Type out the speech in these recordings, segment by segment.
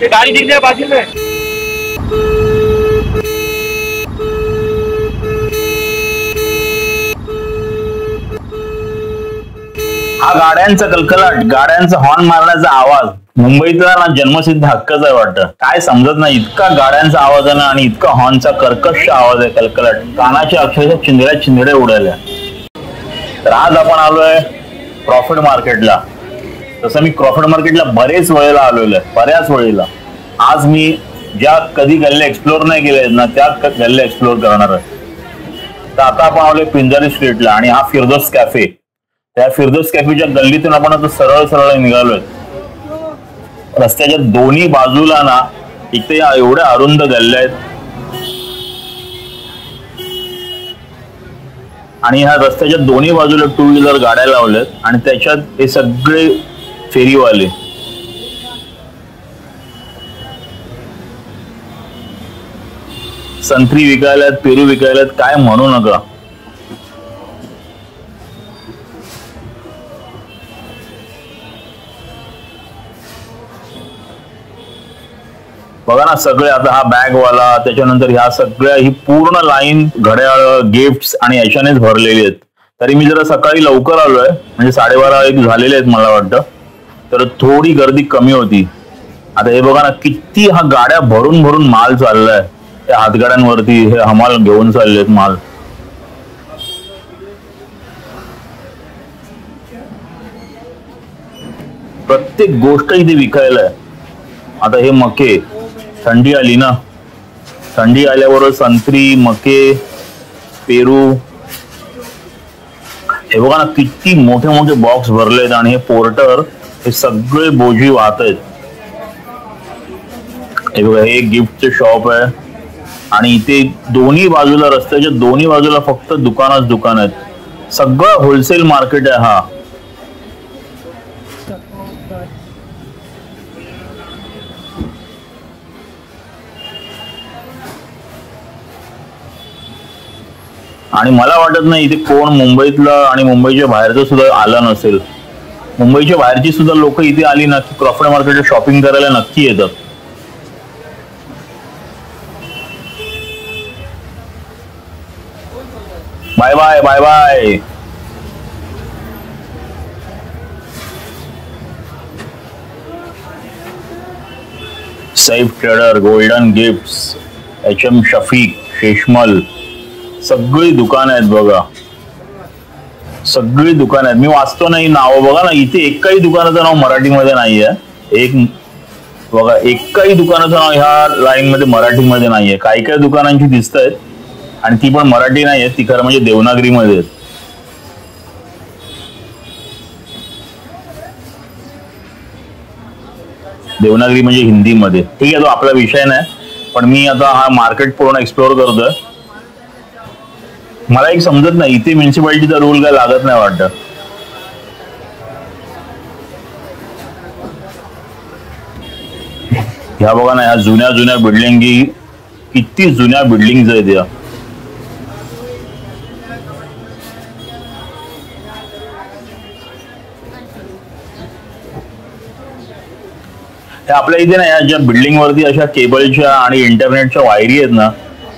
गाड़ी दिख जाए बाजू में। हा गाड्यांचा कलकलाट, गाड्यांचा हॉर्न मारण्याचा आवाज मुंबईतला ना जन्मसिद्ध हक्कच आहे वाटतं. काय समजत नाही, इतका गाड्यांचा आवाज आहे ना आणि इतका हॉर्नचा कर्कश आवाज आहे, कलकलाट, कानाच्या अक्षरशः चिंधड्या चिंधड्या उडाल्या. तर आज आपण आलोय प्रॉफिट मार्केटला. तसं मी प्रॉफिट मार्केटला बरेच वेळेला आलेलो आहे, बऱ्याच वेळेला. आज मी ज्या कधी गल्ल्या एक्सप्लोर नाही केल्या ना त्याच गल्ल्या एक्सप्लोर करणार आहे. तर आता आपण आलोय पिंजारी स्ट्रीटला आणि हा फिरदौस कॅफे. त्या फिरदौस कॅफेच्या गल्लीतून आपण आता सरळ सरळ निघालोय. रस्त्याच्या दोन्ही बाजूला ना इथे या एवढ्या अरुंद गल्ल्या आहेत आणि ह्या रस्त्याच्या दोन्ही बाजूला टू व्हीलर गाड्या लावल्यात आणि त्याच्यात हे सगळे फेरीवाले. संत्री विकायलात, पेरू विकायलात, काय म्हणू नका. बघा ना सगळे आता हा बॅगवाला, त्याच्यानंतर ह्या सगळ्या ही पूर्ण लाईन घड्याळ, गिफ्ट्स आणि याच्यानेच भरलेली आहेत. तरी मी जरा सकाळी लवकर आलोय, म्हणजे 12:30 झालेले आहेत मला वाटतं, तर थोडी गर्दी कमी होती. आता हे बघा ना किती हा गाड्या भरून भरून माल चाललाय. त्या हातगाड्यांवरती हे हमाल घेऊन चाललेत माल. प्रत्येक गोष्ट इथे विकायला आहे. आता हे मके, थंडी आली ना, थंडी आल्याबरोबर संत्री, मके, पेरू, हे बघा ना किती मोठे मोठे बॉक्स भरलेत आणि हे पोर्टर हे सगळे बोजी वाहत आहेत. हे बघा हे गिफ्टचे शॉप आहे आणि इथे दोन्ही बाजूला, रस्त्याच्या दोन्ही बाजूला फक्त दुकानच दुकान आहेत. सगळं होलसेल मार्केट आहे हा. आणि मला वाटत नाही इथे कोण मुंबईतला आणि मुंबईच्या बाहेरचं सुद्धा आला नसेल. मुंबईच्या बाहेरची सुद्धा लोक इथे आली ना की प्रॉफिट मार्केटला शॉपिंग करायला नक्की येतात. Bye bye bye bye. Saif trader, golden gifts, HM Shafiq, Sheshmal, सगळी दुकान आहेत बघा, सगळी दुकान आहेत. मी वाचतो नाही नाव, बघा ना इथे एकही दुकानाचं नाव मराठीमध्ये नाहीये. एक बघा एकही दुकानाचं नाव ह्या लाईन मध्ये मराठीमध्ये नाहीये. काही काही दुकानांची दिसत आहेत आणि ती पण मराठी नाहीये, ती खरं म्हणजे देवनागरी मध्ये आहेत. देवनागरी म्हणजे हिंदी मध्ये. ठीक आहे, तो आपला विषय नाही, पण मी आता हा मार्केट पूर्ण एक्सप्लोर करतोय. मला एक समजत नाही इथे म्युन्सिपालिटीचा रूल काय लागत नाही वाटतं. ह्या बघा ना ह्या जुन्या जुन्या बिल्डिंगी, किती जुन्या बिल्डिंग आहेत या. आपल्या इथे ना या ज्या बिल्डिंग वरती अशा केबलच्या आणि इंटरनेटच्या वायरी आहेत ना,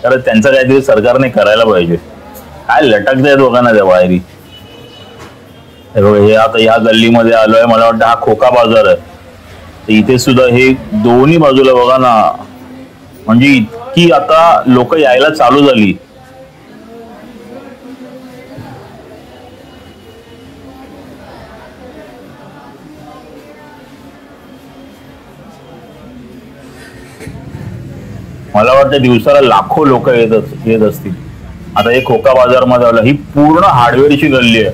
तर त्यांचं काहीतरी सरकारने करायला पाहिजे. काय लटकत आहेत बघा ना त्या वायरी. हे आता ह्या गल्लीमध्ये आलोय, मला वाटतं हा खोका बाजार आहे. तर इथे सुद्धा हे दोन्ही बाजूला बघा ना, म्हणजे इतकी आता लोक यायला चालू झाली. मला वाटतं दिवसाला लाखो लोक येत असतील. आता हे खोका बाजार मध्ये आलं, ही पूर्ण हार्डवेअरची गल्ली आहे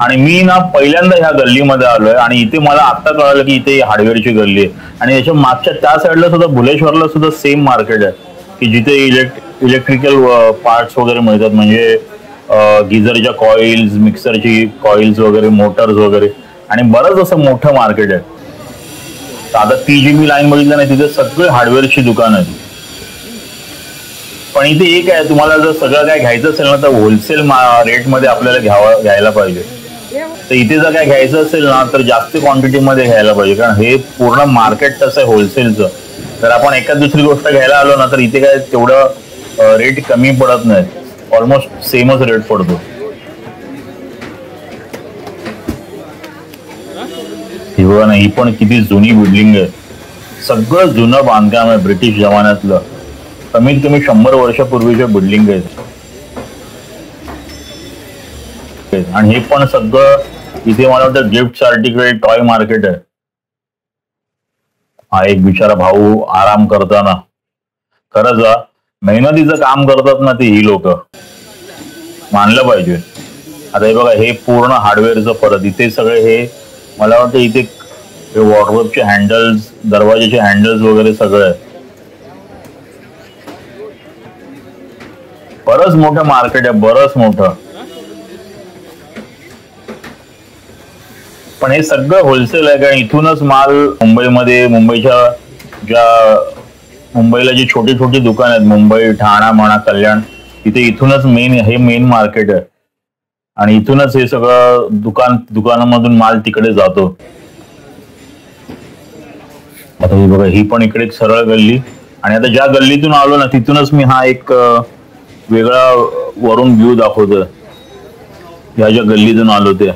आणि मी ना पहिल्यांदा ह्या गल्लीमध्ये आलोय आणि इथे मला आता कळालं की इथे हार्डवेअरची गल्ली आहे. आणि याच्या मागच्या त्या साईडला सुद्धा भुलेश्वरला सुद्धा सेम मार्केट आहे की जिथे इलेक्ट्रिकल पार्ट्स वगैरे मिळतात, म्हणजे गिझरच्या कॉइल्स, मिक्सरची कॉइल्स वगैरे, मोटर्स वगैरे, आणि बरंच असं मोठं मार्केट आहे. आता ती जी मी लाईन बघितलं नाही तिथे सगळे हार्डवेअरची दुकान आहेत. पण इथे एक आहे, तुम्हाला जर सगळं काय घ्यायचं असेल ना तर होलसेल रेट मध्ये आपल्याला घ्यायला पाहिजे. तर इथे जर काय घ्यायचं असेल ना तर जास्त क्वांटिटी मध्ये घ्यायला पाहिजे, कारण हे पूर्ण मार्केट तसं आहे होलसेलचं. जर आपण एखाद दुसरी गोष्ट घ्यायला आलो ना तर इथे काय तेवढं रेट कमी पडत नाही, ऑलमोस्ट सेमच रेट पडतो. ही बघा ना, ही पण किती जुनी बिल्डिंग आहे. सगळं जुनं बांधकाम आहे ब्रिटिश जमान्यातलं. कमीत कमी 100 वर्षापूर्वीच्या बिल्डिंग आहेत. आणि हे पण सगळं इथे मला वाटतं गिफ्ट सर्टिफिकेट टॉय मार्केट आहे. हा एक बिचारा भाऊ आराम करताना, खरंच मेहनतीचं काम करतात ना ती ही लोक, मानलं पाहिजे. आता हे बघा, हे पूर्ण हार्डवेअरचं परत इथे सगळे हे मला वाटतं इथे वॉर्डरोबचे हँडल्स, दरवाजाचे हँडल्स वगैरे सगळं. बरंच मोठं मार्केट आहे, बरंच मोठं. पण हे सगळं होलसेल आहे, कारण इथूनच माल मुंबईमध्ये, मुंबईला जी छोटी छोटी दुकान आहेत, मुंबई, ठाणा म्हणा, कल्याण, तिथे इथूनच मेन मार्केट आहे. आणि इथूनच हे सगळं दुकानामधून माल तिकडे जातो. आता ही बघा, ही पण इकडे एक सरळ गल्ली. आणि आता ज्या गल्लीतून आलो ना तिथूनच मी हा एक वेगळा वरून व्ह्यू दाखवतोय. या ज्या गल्लीतून आलो ते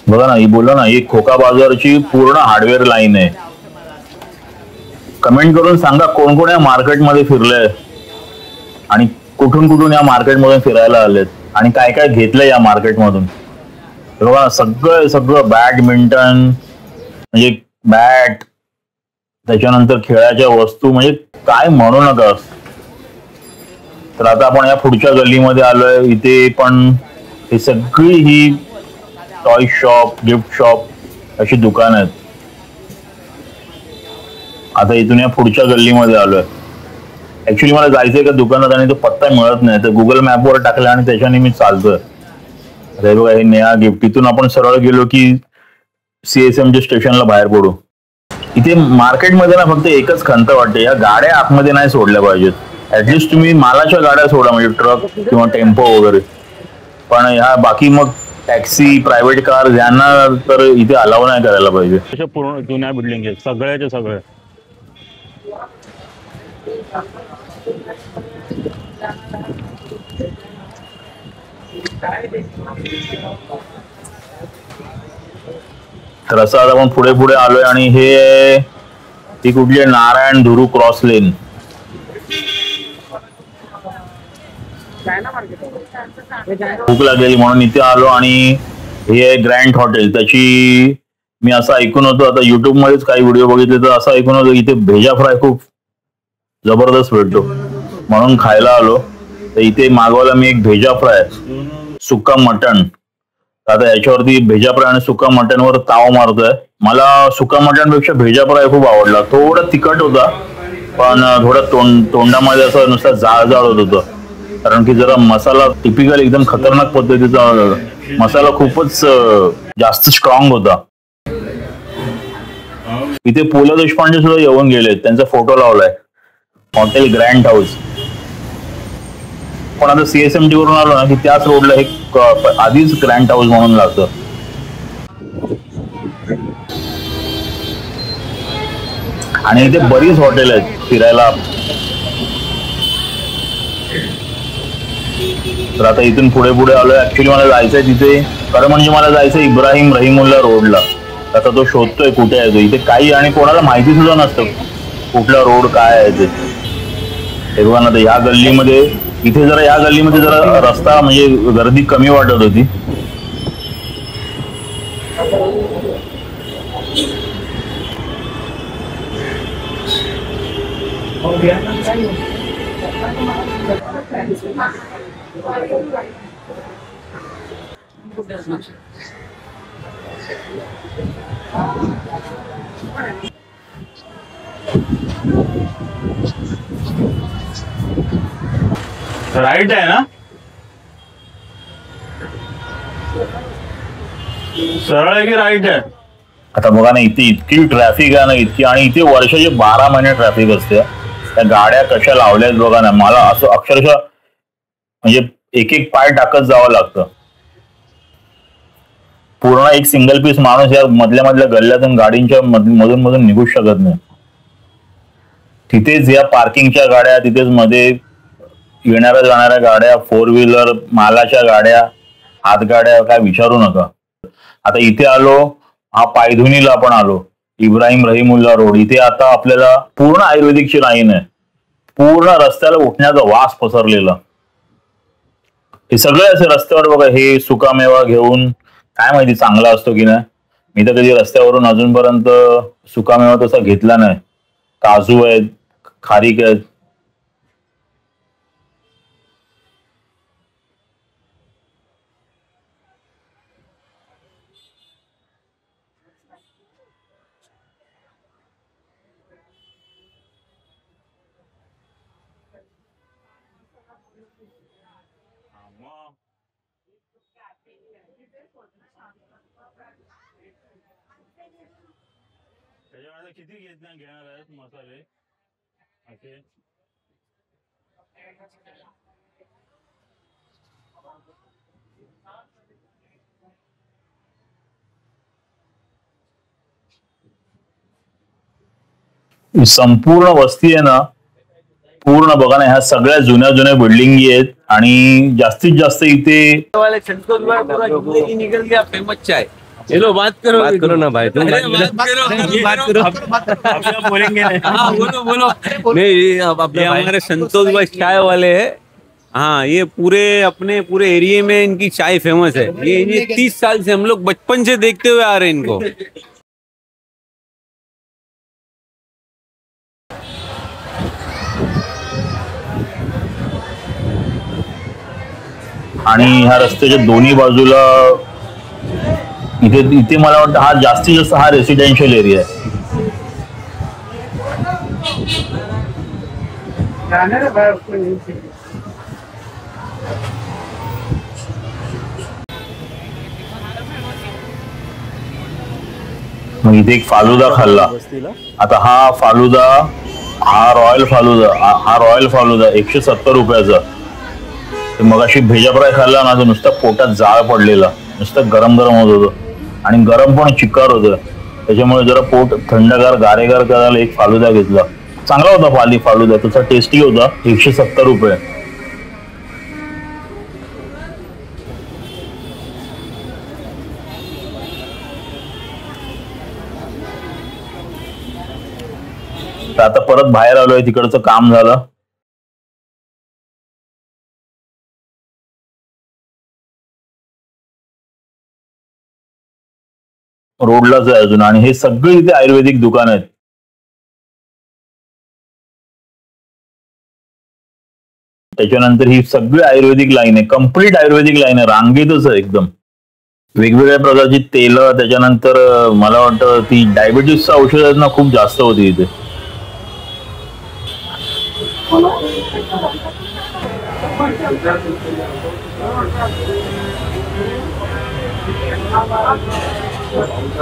बघा ना, ही बोललो ना, ही खोका बाजारची पूर्ण हार्डवेअर लाईन आहे. कमेंट करून सांगा कोण कोण या मार्केटमध्ये फिरलंय आणि कुठून कुठून या मार्केटमधून फिरायला आलेत आणि काय काय घेतलंय या मार्केटमधून. बघा, सगळं बॅडमिंटन म्हणजे बॅट, त्याच्यानंतर खेळाच्या वस्तू, म्हणजे काय म्हणू नका. तर आता आपण या पुढच्या गल्लीमध्ये आलोय. इथे पण हे सगळी ही टॉय शॉप, गिफ्ट शॉप अशी दुकान आहेत. आता इथून या पुढच्या गल्लीमध्ये आलोय. ऍक्च्युली मला जायचंय का दुकानात आणि तो पत्ता मिळत नाही, तर गुगल मॅपवर टाकला आणि त्याच्याने मी चालतोय. अरे बघा, हे नेहा गिफ्ट. इथून आपण सरळ गेलो की CSMच्या स्टेशनला बाहेर पडू. इथे मार्केटमध्ये ना फक्त एकच खंत वाटते, या गाड्या आतमध्ये नाही सोडल्या पाहिजेत. ऍटलिस्ट तुम्ही मालाच्या गाड्या सोडा, म्हणजे ट्रक किंवा टेम्पो वगैरे. पण ह्या बाकी मग टॅक्सी, प्रायव्हेट कार यांना तर इथे अलाव नाही करायला पाहिजे. अशा पूर्ण जुन्या बिल्डिंग आहेत सगळ्याच्या सगळ्या. तर असं आता आपण पुढे पुढे आलोय आणि ही कुठली आहे, नारायण धुरू क्रॉस लेन. भूक लागलेली म्हणून इथे आलो. आणि हे ग्रँड हॉटेल, त्याची मी असं ऐकून होतो, आता युट्यूब मध्येच काही व्हिडिओ बघितले तर असं ऐकून होतं इथे भेजा फ्राय खूप जबरदस्त भेटतो, म्हणून खायला आलो. तर इथे मागवला मी एक भेजा फ्राय, सुक्का मटण. आता याच्यावरती भेजा फ्राय आणि सुक्का मटणवर ताव मारतोय. मला सुक्का मटणपेक्षा भेजा फ्राय खूप आवडला. थोडा तिखट होता, पण थोडं तोंडामध्ये असं नुसतं जाळ होत होतं, कारण की जरा मसाला टिपिकल एकदम खतरनाक पद्धतीचा मसाला, खूपच जास्त स्ट्रॉंग होता. इथे पु ल देशपांडे सुद्धा येऊन गेले, त्यांचा फोटो लावलाय, हॉटेल ग्रँड हाऊस. पण आता CSMT वरून आलो ना की त्याच रोडला एक आधीच ग्रँड हाऊस म्हणून लागतं. आणि इथे बरीच हॉटेल आहेत फिरायला. तर आता इथून पुढे पुढे आलोय. ऍक्च्युली मला जायचंय तिथे, खरं म्हणजे मला जायचंय इब्राहिम रहीमुल्ला रोडला. आता तो शोधतोय कुठे आहे तो. इथे काही आणि कोणाला माहिती सुद्धा नसतं कुठला रोड काय आहे ते. हे बघा ना, या गल्लीमध्ये, इथे जरा या गल्लीमध्ये जरा रस्ता म्हणजे गर्दी कमी वाटत होती. राईट आहे ना, सरळ आहे की राईट आहे. आता बघा ना, इथे इतकी ट्रॅफिक आहे ना, इतकी. आणि इथे वर्षाचे 12 महिने ट्रॅफिक असते. त्या गाड्या कशा लावल्यात बघा ना. मला असं अक्षरशः म्हणजे एक एक पाय टाकत जावं लागतं. पूर्ण एक सिंगल पीस माणूस या मधल्या मधल्या गल्ल्यातून गाडींच्या मधून मधून निघू शकत नाही. तिथेच या पार्किंगच्या गाड्या, तिथेच मध्ये येणाऱ्या जाणाऱ्या गाड्या, 4 व्हीलर, मालाच्या गाड्या, हातगाड्या, काय विचारू नका. आता इथे आलो, हा पायधुनीला आपण आलो, इब्राहिम रहीमुल्ला रोड. इथे आता आपल्याला पूर्ण आयुर्वेदिकची लाईन आहे. पूर्ण रस्त्याला उठण्याचा वास पसरलेला. हे सगळे असे रस्त्यावर बघा, हे सुकामेवा घेऊन, काय माहिती चांगला असतो की नाही. मी तर कधी रस्त्यावरून अजूनपर्यंत सुकामेवा तसा घेतला नाही. काजू आहेत, खारीक आहेत. त्याच्यामध्ये किती घेणार आहेत मसाले असे? संपूर्ण वस्ती आहे ना, पूर्ण बघा ना, ह्या सगळ्या जुन्या जुन्या बिल्डिंगी आहेत आणि जास्तीत जास्त इथे निकल गया फेमस चाय. चलो बात करो ना भाई, तुम बात करो बोलेंगे. हाँ बोलो. नहीं, अपने हमारे संतोष भाई चाय वाले हैं. हाँ, ये पूरे एरिया में इनकी चाय फेमस है. ये 30 साल से हम लोग बचपन से देखते हुए आ रहे हैं इनको. आणि ह्या रस्त्याच्या दोन्ही बाजूला इथे मला वाटतं हा जास्तीत जास्त हा रेसिडेन्शियल एरिया आहे. मग इथे एक फालुदा खाल्ला. आता हा फालुदा, हा रॉयल फालुदा 170 रुपयाचा. मग अशी भेजा फ्राय खाल्ला ना, तो नुसतं पोटात जाळ पडलेला, नुसतं गरम गरम होत होतं आणि गरम पण चिक्कार होतं. त्याच्यामुळे जरा पोट थंडगार गारेगार करायला एक फालुदा घेतला. चांगला होता फालुदा, तसा टेस्टी होता. 170 रुपये. तर आता परत बाहेर आलोय, तिकडचं काम झालं. रोडलाच आहे अजून आणि हे सगळे इथे आयुर्वेदिक दुकान आहेत. त्याच्यानंतर ही सगळी आयुर्वेदिक लाईन आहे, कम्प्लीट आयुर्वेदिक लाईन आहे, रांगेतच आहे एकदम. वेगवेगळ्या प्रकारची तेल, त्याच्यानंतर मला वाटतं ती डायबिटीसचं औषध आहेत ना, खूप जास्त होती इथे.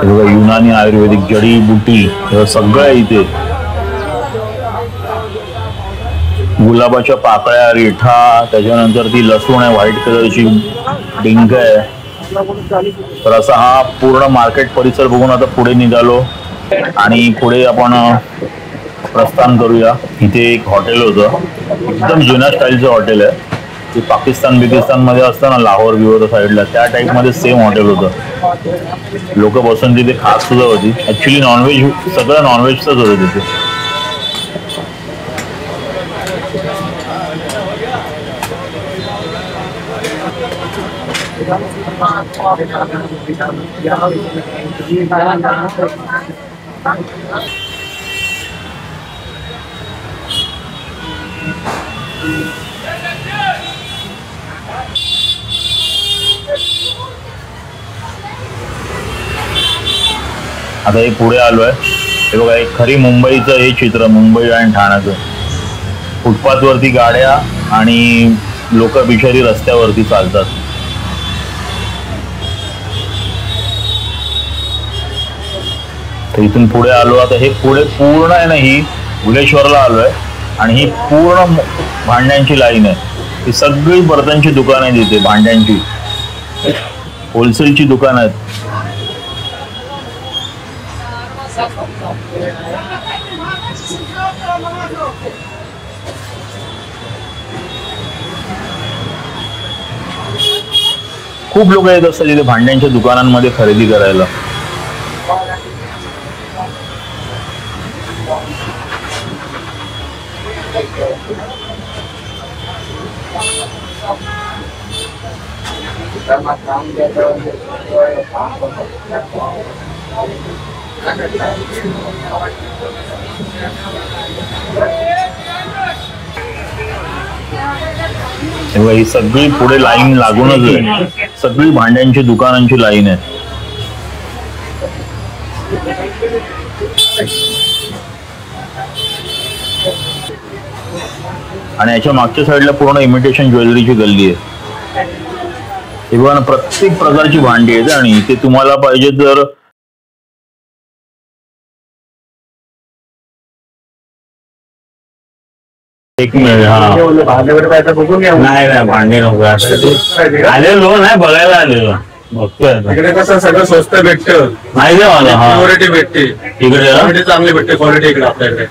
युनानी आयुर्वेदिक जडी बुटी सगळं आहे इथे. गुलाबाच्या पाकळ्या, रिठा, त्याच्यानंतर ती लसूण आहे व्हाईट कलरची, डिंक आहे. तर असा हा पूर्ण मार्केट परिसर बघून आता पुढे निघालो आणि पुढे आपण प्रस्थान करूया. इथे एक हॉटेल होतं, एकदम जुन्या स्टाईलचं हॉटेल आहे. ते पाकिस्तान मध्ये असतं ना, लाहोर बिहोर साईडला, त्या टाईप मध्ये सेम हॉटेल होतं. लोक बसून तिथे खात सुद्धा होती. ऍक्च्युली नॉनव्हेज, सगळं नॉनव्हेजच होतं तिथे. आता हे पुढे आलोय, हे बघा, एक खरी मुंबईचं हे चित्र, मुंबई आणि ठाण्याचं. फुटपाथ वरती गाड्या आणि लोक बिचारी रस्त्यावरती चालतात. तर इथून पुढे आलो. आता हे पुढे पूर्ण आहे ना, ही भुलेश्वरला आलोय आणि ही पूर्ण भांड्यांची लाईन आहे. ही सगळी बर्तनची दुकान आहे तिथे, भांड्यांची, होलसेलची दुकान आहेत. खूप लोक येत असतात इथे भांड्यांच्या दुकानांमध्ये खरेदी करायला. ही सगळी पुढे लाईन लागूनच आहे, सगळी भांड्यांची दुकानांची लाईन आहे. आणि याच्या मागच्या साईडला पूर्ण इमिटेशन ज्वेलरीची गल्ली आहे. हे बघा ना, प्रत्येक प्रकारची भांडी आहेत आणि ते तुम्हाला पाहिजे तर एक मिनिट. नाही भांडी नको, आलेलो नाही बघायला आलेलो. तिकडे कसं सगळं स्वस्त भेटतं, नाही क्वालिटी भेटते इकडे, चांगली भेटते क्वालिटी इकडे आपल्याकडे.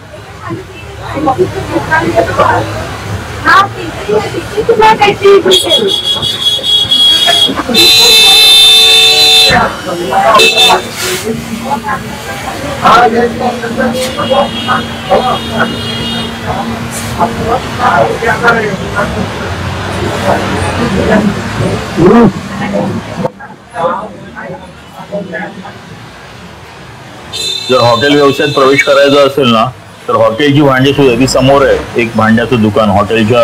जर हॉटेल व्यवसायात प्रवेश करायचा असेल ना तर हॉटेलची भांडी सुद्धा ती समोर आहे, एक भांड्याचं दुकान हॉटेलच्या.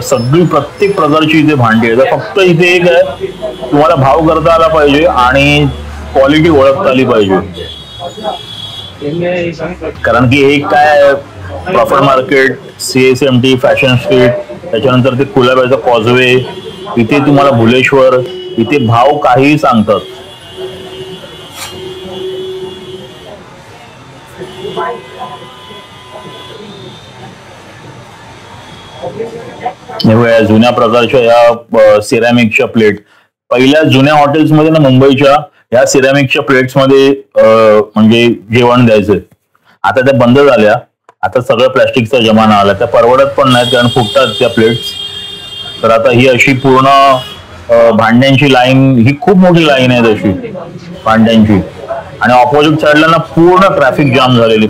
सगळी प्रत्येक प्रकारची इथे भांडी आहे. फक्त इथे एक आहे, तुम्हाला भाव करता आला पाहिजे आणि क्वालिटी ओळखता आली पाहिजे. कारण की हे काय profit market, CSMT, fashion street, त्याच्यानंतर ते कुलाब्याचा कॉजवे, इथे तुम्हाला भुलेश्वर, इथे भाव काहीही सांगतात. जुन्या प्रकारच्या या सिरॅमिकच्या प्लेट, पहिल्या जुन्या हॉटेल्समध्ये ना मुंबईच्या या सिरॅमिकच्या प्लेट्स मध्ये म्हणजे जेवण द्यायचं. आता त्या बंद झाल्या, आता सगळं प्लॅस्टिकचा जमाना आला. त्या परवडत पण नाहीत कारण फुटतात त्या प्लेट्स. तर आता ही अशी पूर्ण भांड्यांची लाईन, ही खूप मोठी लाईन आहे तशी भांड्यांची. आणि ऑपोजिट साईडला ना पूर्ण ट्रॅफिक जाम झालेली.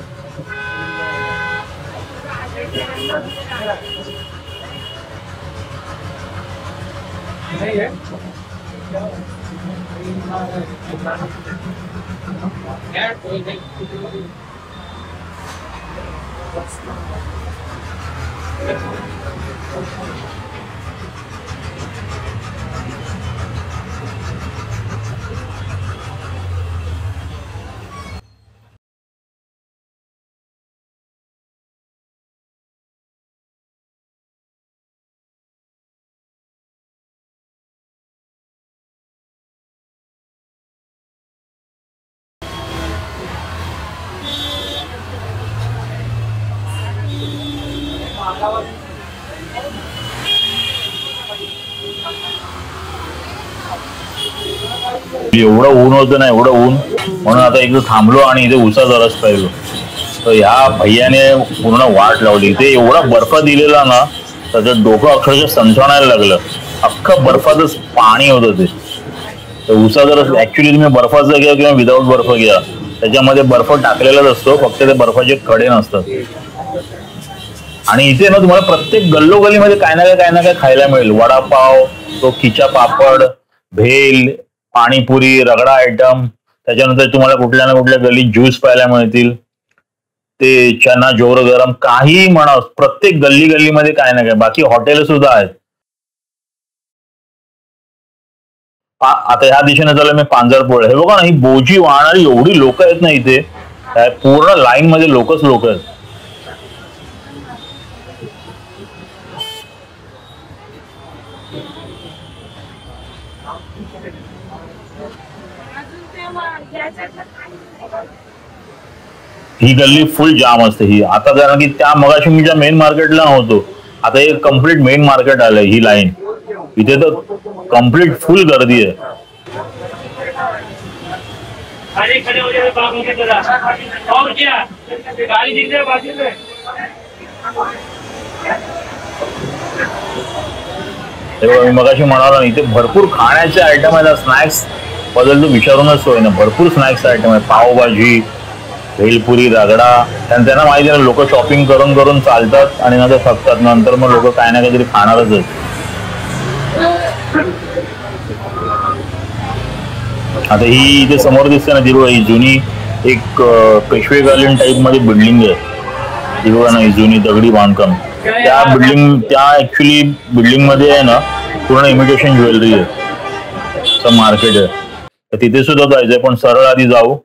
एवढं ऊन होतं ना, एवढं ऊन, म्हणून आता एकदा थांबलो आणि इथे उसाचा रस पाहिलो. तर ह्या भैयाने पूर्ण वाट लावली. इथे एवढा बर्फ दिलेला ना, त्याचं डोकं अक्षरशः सणसणायला लागलं. अख्खं बर्फातच पाणी होतं ते. तर उसाचा रस ऍक्च्युली तुम्ही बर्फाचा घ्या किंवा विदाऊट बर्फ घ्या, त्याच्यामध्ये बर्फ टाकलेलाच असतो, फक्त ते बर्फाचे खडे नसतात. आणि इथे ना तुम्हाला प्रत्येक गल्लोगल्लीमध्ये काय ना काय खायला मिळेल. वडापाव, तो खिचा पापड, भेल, पाणीपुरी, रगडा आयटम, त्याच्यानंतर तुम्हाला कुठल्या ना कुठल्या गल्लीत ज्यूस पाहायला मिळतील. ते चना जोर गरम, काही म्हणा, प्रत्येक गल्ली गल्लीमध्ये काय ना काय. बाकी हॉटेल सुद्धा आहेत. आता ह्या दिशेने चालू मी पांजरपोळ. हे बघा ना, ही बोजी वाहणारी एवढी लोक आहेत ना इथे, पूर्ण लाईन मध्ये लोकच लोक आहेत. ही गल्ली फुल जाम असते ही आता, कारण की त्या मगाशी मी ज्या मेन मार्केटला नव्हतो, आता हे कम्प्लीट मेन मार्केट आलंय. ही लाईन इथे तर कम्प्लीट फुल गर्दी आहे. अरे खड़े हो जाए बाबू की तरह और क्या गाड़ी दिख जाए बाजू में मी मगाशी म्हणालो ना, इथे भरपूर खाण्याचे आयटम आहेत. स्नॅक्स बद्दल तू विचारूनच सोय ना. भरपूर स्नॅक्स आयटम आहेत. पावभाजी, भेलपुरी, रगडा. त्यांना माहिती आहे ना, लोक शॉपिंग करून करून चालतात आणि नंतर थकतात. नंतर मग लोक काय ना काहीतरी खाणारच आहेत. आता ही इथे समोर दिसते ना, ती बघा, ही जुनी एक पेशवेकालीन टाईप मध्ये बिल्डिंग आहे. ती बघा ना, ही जुनी दगडी बांधकाम. त्या ऍक्च्युली बिल्डिंग मध्ये आहे ना, पूर्ण इमिटेशन ज्वेलरी आहे. मार्केट आहे, तर तिथे सुद्धा जायचंय. पण सरळ आधी जाऊ.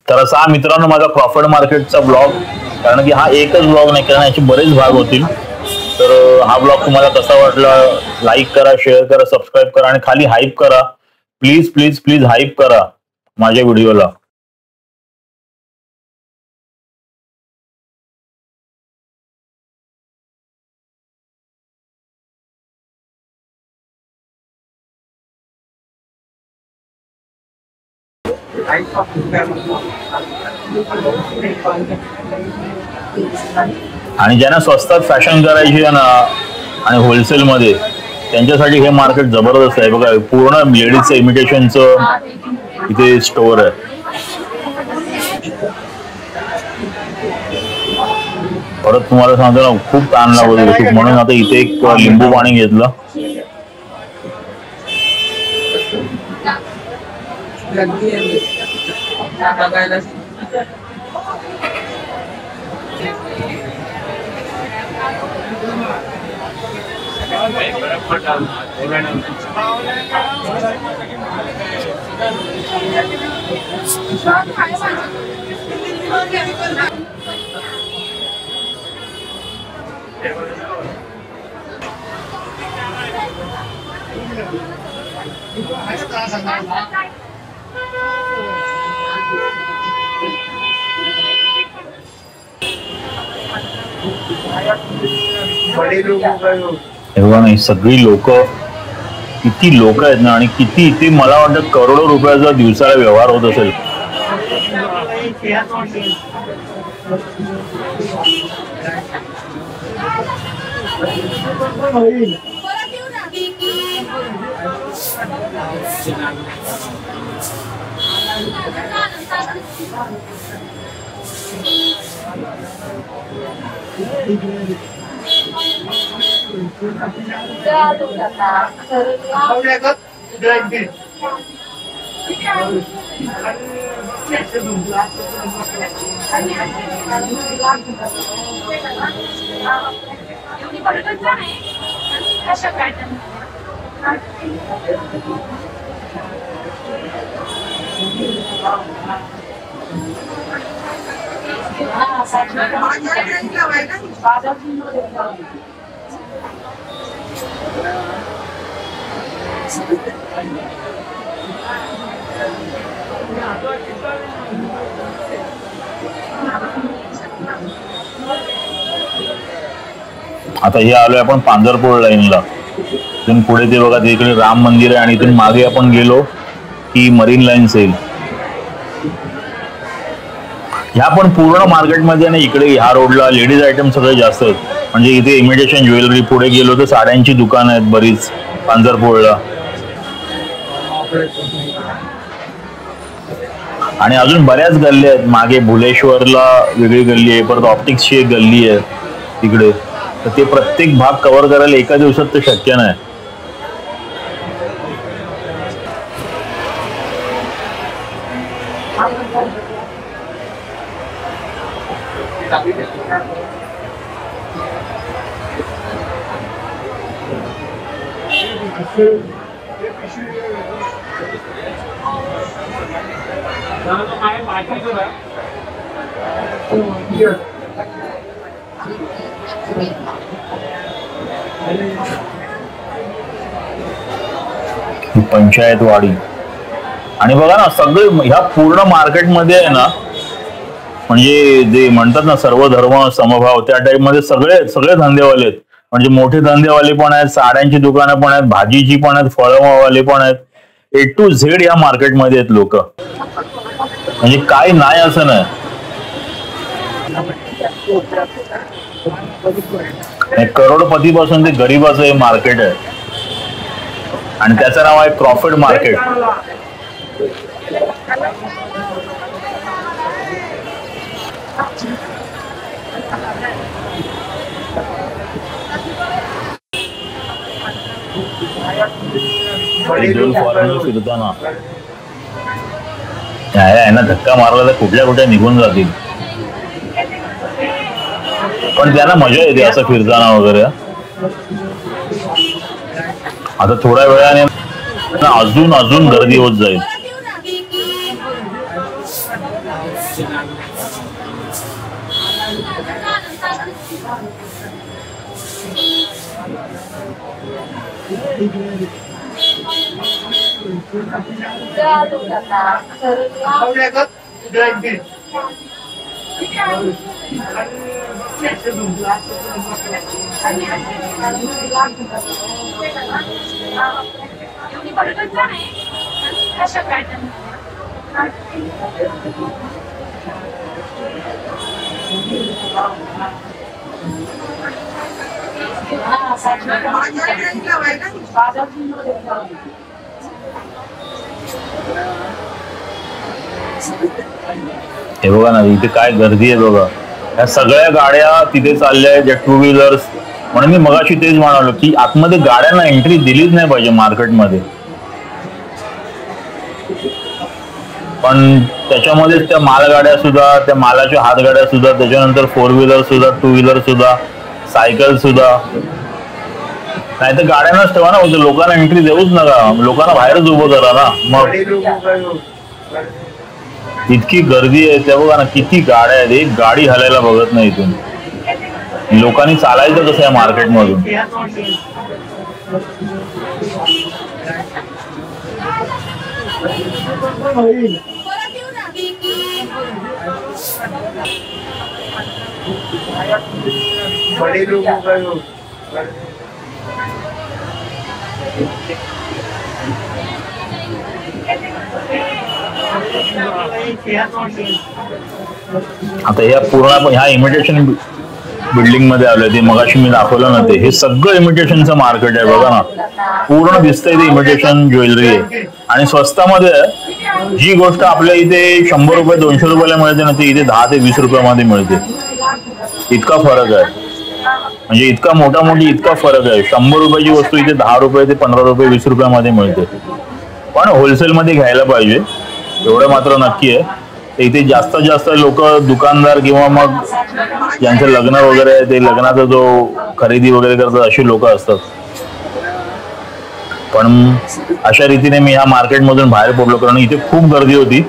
तर असा मित्रांनो माझा क्रॉफर्ड मार्केटचा ब्लॉग, कारण की हा एकच ब्लॉग नाही, कारण याचे बरेच भाग होतील. तर हा ब्लॉग तुम्हाला कसा वाटला, लाईक करा, शेअर करा, सबस्क्राईब करा आणि खाली हाईप करा. प्लीज प्लीज प्लीज हाईप करा माझ्या व्हिडिओला. आणि ज्यांना स्वस्तात फॅशन करायची आहे ना आणि होलसेल मध्ये, त्यांच्यासाठी हे मार्केट जबरदस्त आहे. बघा, पूर्ण लेडीजचं इमिटेशनचं इथे स्टोर आहे. परत तुम्हाला सांगतो ना, खूप ताण लागत होती, म्हणून आता इथे एक लिंबू पाणी घेतलं. एवढं नाही, सगळी लोक, किती लोक आहेत ना, आणि किती इथे मला वाटतं करोडो रुपयाचा दिवसाला व्यवहार होत असेल. आता हे आलोय आपण पांढरपूर लाईनला. इथून पुढे ते बघा, तिकडे राम मंदिर आहे आणि इथून मागे आपण गेलो की मरीन लाईन्स येईल. ह्या पण पूर्ण मार्केटमध्ये ना, इकडे ह्या रोडला लेडीज आयटम सगळे जास्त आहेत. म्हणजे इथे इमिटेशन ज्वेलरी. पुढे गेलो तर साड्यांची दुकानं आहेत बरीच पांढरपूरला. आणि अजून बऱ्याच गल्ली आहेत. मागे भुलेश्वरला वेगळी गल्ली आहे, परत ऑप्टिक्सची एक गल्ली आहे तिकडे. तर ते प्रत्येक भाग कव्हर करायला एका दिवसात तर शक्य नाही. पंचायतवाडी. आणि बघा ना, सगळे ह्या पूर्ण मार्केटमध्ये आहे ना, म्हणजे जे म्हणतात ना सर्व धर्म समभाव, त्या टाइप मध्ये सगळे सगळे धंदेवाले आहेत. म्हणजे मोठे धंदेवाले पण आहेत, साड्यांची दुकानं पण आहेत, भाजीची पण आहेत, फळवाले पण आहेत. A to Z या मार्केटमध्ये आहेत लोक. म्हणजे काय नाही असं नाही. करोडपती पासून ते गरीबाचं हे मार्केट आहे आणि त्याचं नाव आहे क्रॉफर्ड मार्केट. दोन फॉरेनर फिरताना यांना धक्का मारला तर कुठल्या निघून जातील, पण त्यांना मजा येते असं फिरताना वगैरे. आता थोड्या वेळाने अजून अजून गर्दी होत जाईल. हे बघा ना इथे काय गर्दी आहे बघा. या सगळ्या गाड्या तिथे चालल्या आहेत, ज्या टू व्हीलर्स. म्हणून मी मगाशी तेच म्हणालो की आतमध्ये गाड्यांना एंट्री दिलीच नाही पाहिजे मार्केटमध्ये, पण त्याच्यामध्येच त्या मालगाड्या सुद्धा, त्या मालाच्या हातगाड्या सुद्धा, त्याच्यानंतर फोर व्हीलर सुद्धा, टू व्हीलर सुद्धा, सायकल सुद्धा. नाही तर गाड्यांनाच ठेवा ना, लोकांना एंट्री देऊच नका, लोकांना बाहेरच उभं करा ना. मग इतकी गर्दी आहे त्या बघा ना, किती गाड्या आहेत, एक गाडी हलायला बघत नाही इथून. लोकांनी चालायचं कसं या मार्केटमधून. आता या पूर्ण ह्या इमिटेशन बिल्डिंग मध्ये आलोय, ते मगाशी मी दाखवलं ना, ते हे सगळं इमिटेशनचं मार्केट आहे बघा ना. पूर्ण दिसतंय ते इमिटेशन ज्वेलरी आहे आणि स्वस्तामध्ये आहे. जी गोष्ट आपल्या इथे 100 रुपये 200 रुपयाला मिळते ना, ती इथे 10 ते 20 रुपयामध्ये मिळते. इतका फरक आहे, म्हणजे इतका मोठी इतका फरक आहे. 100 रुपयाची वस्तू इथे 10 रुपये ते 15 रुपये 20 रुपयामध्ये मिळते. पण होलसेल मध्ये घ्यायला पाहिजे, एवढं मात्र नक्की आहे. इथे जास्तीत जास्त लोक दुकानदार किंवा मग ज्यांचं लग्न वगैरे आहे ते लग्नाचा जो खरेदी वगैरे करतात अशी लोक असतात. पण अशा रीतीने मी ह्या मार्केट मधून बाहेर पडलो कारण इथे खूप गर्दी होती.